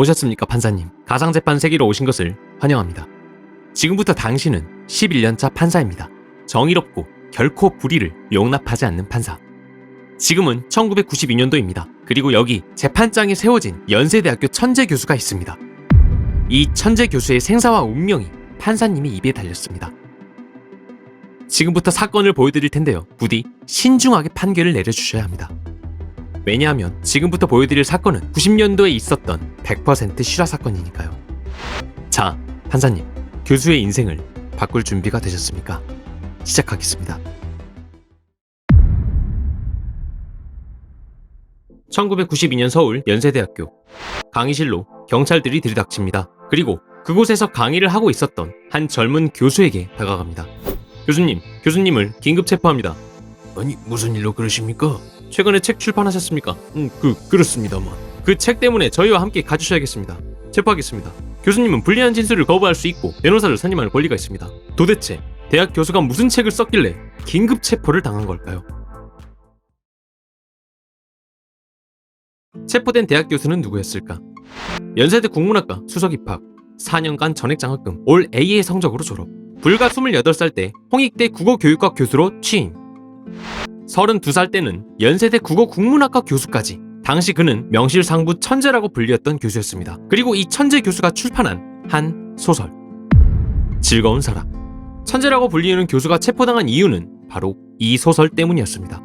오셨습니까, 판사님? 가상재판 세계로 오신 것을 환영합니다. 지금부터 당신은 11년차 판사입니다. 정의롭고 결코 불의를 용납하지 않는 판사. 지금은 1992년도입니다. 그리고 여기 재판장에 세워진 연세대학교 천재 교수가 있습니다. 이 천재 교수의 생사와 운명이 판사님의 입에 달렸습니다. 지금부터 사건을 보여드릴 텐데요. 부디 신중하게 판결을 내려주셔야 합니다. 왜냐하면 지금부터 보여드릴 사건은 90년도에 있었던 100% 실화 사건이니까요. 자, 판사님, 교수의 인생을 바꿀 준비가 되셨습니까? 시작하겠습니다. 1992년 서울 연세대학교 강의실로 경찰들이 들이닥칩니다. 그리고 그곳에서 강의를 하고 있었던 한 젊은 교수에게 다가갑니다. 교수님을 긴급 체포합니다. 아니, 무슨 일로 그러십니까? 최근에 책 출판하셨습니까? 그렇습니다만. 그 책 때문에 저희와 함께 가주셔야겠습니다. 체포하겠습니다. 교수님은 불리한 진술을 거부할 수 있고 변호사를 선임할 권리가 있습니다. 도대체 대학 교수가 무슨 책을 썼길래 긴급 체포를 당한 걸까요? 체포된 대학 교수는 누구였을까? 연세대 국문학과 수석 입학, 4년간 전액 장학금, 올 A의 성적으로 졸업, 불과 28살 때 홍익대 국어교육과 교수로 취임, 32살 때는 연세대 국어국문학과 교수까지. 당시 그는 명실상부 천재라고 불리었던 교수였습니다. 그리고 이 천재 교수가 출판한 한 소설, 즐거운 사랑. 천재라고 불리는 교수가 체포당한 이유는 바로 이 소설 때문이었습니다.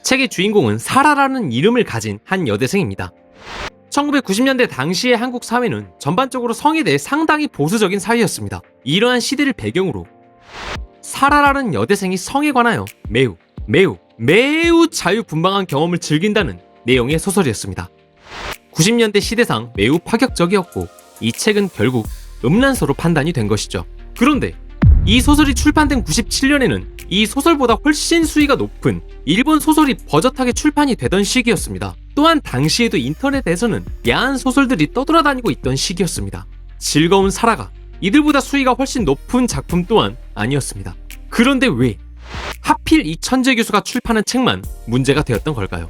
책의 주인공은 사라라는 이름을 가진 한 여대생입니다. 1990년대 당시의 한국 사회는 전반적으로 성에 대해 상당히 보수적인 사회였습니다. 이러한 시대를 배경으로 사라라는 여대생이 성에 관하여 매우 자유분방한 경험을 즐긴다는 내용의 소설이었습니다. 90년대 시대상 매우 파격적이었고 이 책은 결국 음란서로 판단이 된 것이죠. 그런데 이 소설이 출판된 97년에는 이 소설보다 훨씬 수위가 높은 일본 소설이 버젓하게 출판이 되던 시기였습니다. 또한 당시에도 인터넷에서는 야한 소설들이 떠돌아다니고 있던 시기였습니다. 즐거운 사라가 이들보다 수위가 훨씬 높은 작품 또한 아니었습니다. 그런데 왜 하필 이 천재 교수가 출판한 책만 문제가 되었던 걸까요?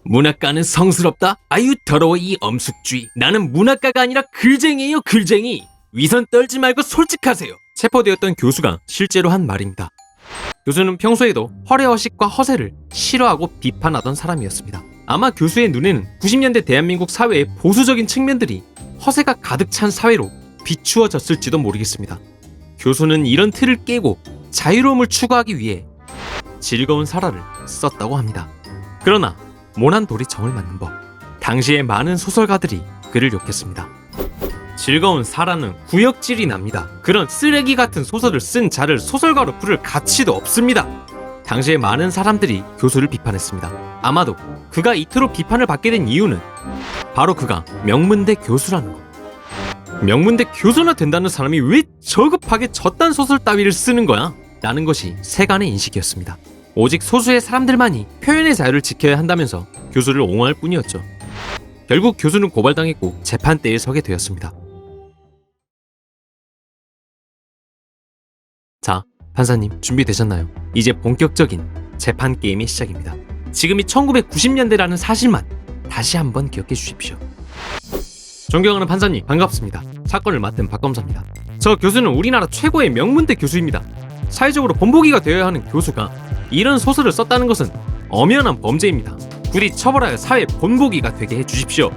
문학가는 성스럽다? 아유 더러워 이 엄숙쥐. 나는 문학가가 아니라 글쟁이에요, 글쟁이. 위선 떨지 말고 솔직하세요. 체포되었던 교수가 실제로 한 말입니다. 교수는 평소에도 허례허식과 허세를 싫어하고 비판하던 사람이었습니다. 아마 교수의 눈에는 90년대 대한민국 사회의 보수적인 측면들이 허세가 가득 찬 사회로 비추어졌을지도 모르겠습니다. 교수는 이런 틀을 깨고 자유로움을 추구하기 위해 즐거운 사라를 썼다고 합니다. 그러나 모난 돌이 정을 맞는 법. 당시의 많은 소설가들이 그를 욕했습니다. 즐거운 사라는 구역질이 납니다. 그런 쓰레기 같은 소설을 쓴 자를 소설가로 부를 가치도 없습니다. 당시에 많은 사람들이 교수를 비판했습니다. 아마도 그가 이토록 비판을 받게 된 이유는 바로 그가 명문대 교수라는 것. 명문대 교수나 된다는 사람이 왜 저급하게 저딴 소설 따위를 쓰는 거야? 라는 것이 세간의 인식이었습니다. 오직 소수의 사람들만이 표현의 자유를 지켜야 한다면서 교수를 옹호할 뿐이었죠. 결국 교수는 고발당했고 재판대에 서게 되었습니다. 자, 판사님 준비되셨나요? 이제 본격적인 재판 게임의 시작입니다. 지금이 1990년대라는 사실만 다시 한번 기억해 주십시오. 존경하는 판사님 반갑습니다. 사건을 맡은 박검사입니다. 저 교수는 우리나라 최고의 명문대 교수입니다. 사회적으로 본보기가 되어야 하는 교수가 이런 소설을 썼다는 것은 엄연한 범죄입니다. 부디 처벌하여 사회 본보기가 되게 해주십시오.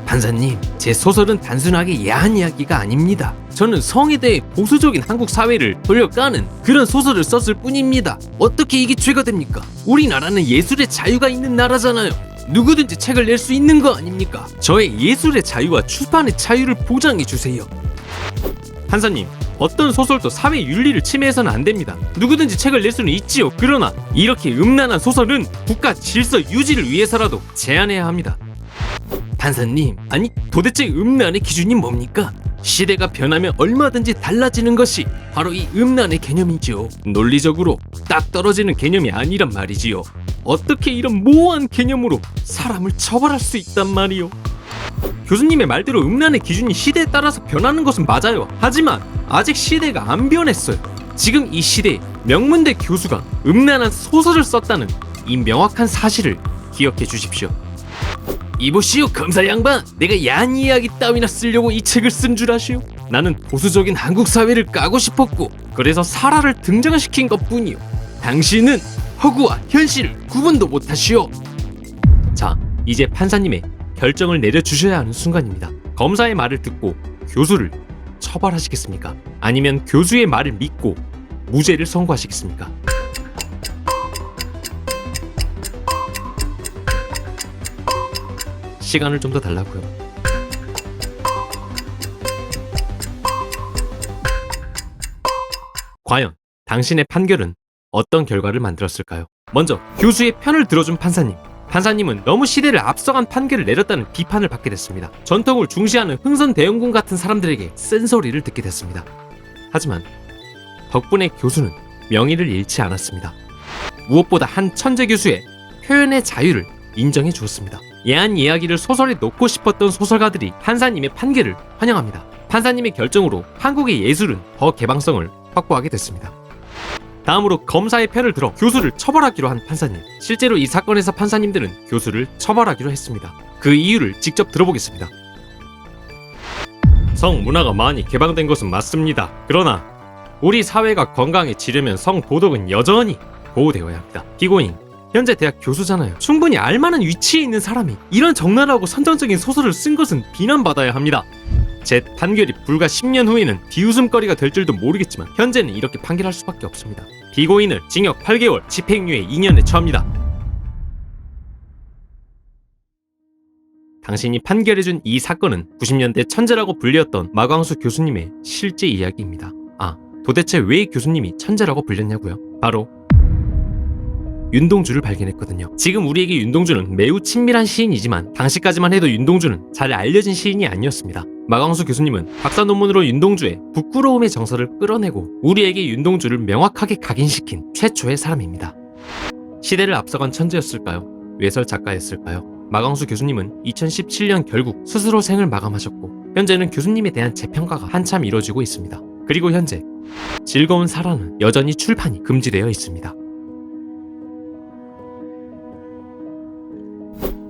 판사님, 제 소설은 단순하게 야한 이야기가 아닙니다. 저는 성에 대해 보수적인 한국 사회를 돌려까는 그런 소설을 썼을 뿐입니다. 어떻게 이게 죄가 됩니까? 우리나라는 예술의 자유가 있는 나라잖아요. 누구든지 책을 낼 수 있는 거 아닙니까? 저의 예술의 자유와 출판의 자유를 보장해 주세요. 판사님, 어떤 소설도 사회 윤리를 침해해서는 안 됩니다. 누구든지 책을 낼 수는 있지요. 그러나 이렇게 음란한 소설은 국가 질서 유지를 위해서라도 제한해야 합니다. 판사님, 아니 도대체 음란의 기준이 뭡니까? 시대가 변하면 얼마든지 달라지는 것이 바로 이 음란의 개념이지요. 논리적으로 딱 떨어지는 개념이 아니란 말이지요. 어떻게 이런 모호한 개념으로 사람을 처벌할 수 있단 말이요? 교수님의 말대로 음란의 기준이 시대에 따라서 변하는 것은 맞아요. 하지만 아직 시대가 안 변했어요. 지금 이 시대에 명문대 교수가 음란한 소설을 썼다는 이 명확한 사실을 기억해 주십시오. 이보시오 검사 양반, 내가 야한 이야기 따위나 쓰려고 이 책을 쓴 줄 아시오? 나는 보수적인 한국 사회를 까고 싶었고 그래서 살아를 등장시킨 것뿐이오. 당신은 허구와 현실을 구분도 못하시오. 자, 이제 판사님의 결정을 내려주셔야 하는 순간입니다. 검사의 말을 듣고 교수를 처벌하시겠습니까? 아니면 교수의 말을 믿고 무죄를 선고하시겠습니까? 시간을 좀 더 달라고요. 과연 당신의 판결은 어떤 결과를 만들었을까요? 먼저 교수의 편을 들어준 판사님. 판사님은 너무 시대를 앞서간 판결을 내렸다는 비판을 받게 됐습니다. 전통을 중시하는 흥선대원군 같은 사람들에게 쓴소리를 듣게 됐습니다. 하지만 덕분에 교수는 명예를 잃지 않았습니다. 무엇보다 한 천재 교수의 표현의 자유를 인정해 주었습니다. 야한 이야기를 소설에 넣고 싶었던 소설가들이 판사님의 판결을 환영합니다. 판사님의 결정으로 한국의 예술은 더 개방성을 확보하게 됐습니다. 다음으로 검사의 편을 들어 교수를 처벌하기로 한 판사님. 실제로 이 사건에서 판사님들은 교수를 처벌하기로 했습니다. 그 이유를 직접 들어보겠습니다. 성문화가 많이 개방된 것은 맞습니다. 그러나 우리 사회가 건강해지려면 성도덕은 여전히 보호되어야 합니다. 피고인, 현재 대학 교수잖아요. 충분히 알만한 위치에 있는 사람이 이런 적나라하고 선정적인 소설을 쓴 것은 비난받아야 합니다. 제 판결이 불과 10년 후에는 비웃음거리가 될 줄도 모르겠지만 현재는 이렇게 판결할 수밖에 없습니다. 피고인을 징역 8개월, 집행유예 2년에 처합니다. 당신이 판결해준 이 사건은 90년대 천재라고 불렸던 마광수 교수님의 실제 이야기입니다. 아, 도대체 왜 교수님이 천재라고 불렸냐고요? 바로 윤동주를 발견했거든요. 지금 우리에게 윤동주는 매우 친밀한 시인이지만 당시까지만 해도 윤동주는 잘 알려진 시인이 아니었습니다. 마광수 교수님은 박사 논문으로 윤동주의 부끄러움의 정서를 끌어내고 우리에게 윤동주를 명확하게 각인시킨 최초의 사람입니다. 시대를 앞서간 천재였을까요? 외설 작가였을까요? 마광수 교수님은 2017년 결국 스스로 생을 마감하셨고 현재는 교수님에 대한 재평가가 한참 이뤄지고 있습니다. 그리고 현재 즐거운 사랑은 여전히 출판이 금지되어 있습니다.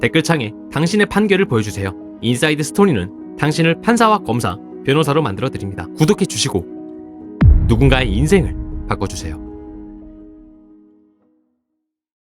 댓글창에 당신의 판결을 보여주세요. 인사이드 스토리는 당신을 판사와 검사, 변호사로 만들어드립니다. 구독해주시고 누군가의 인생을 바꿔주세요.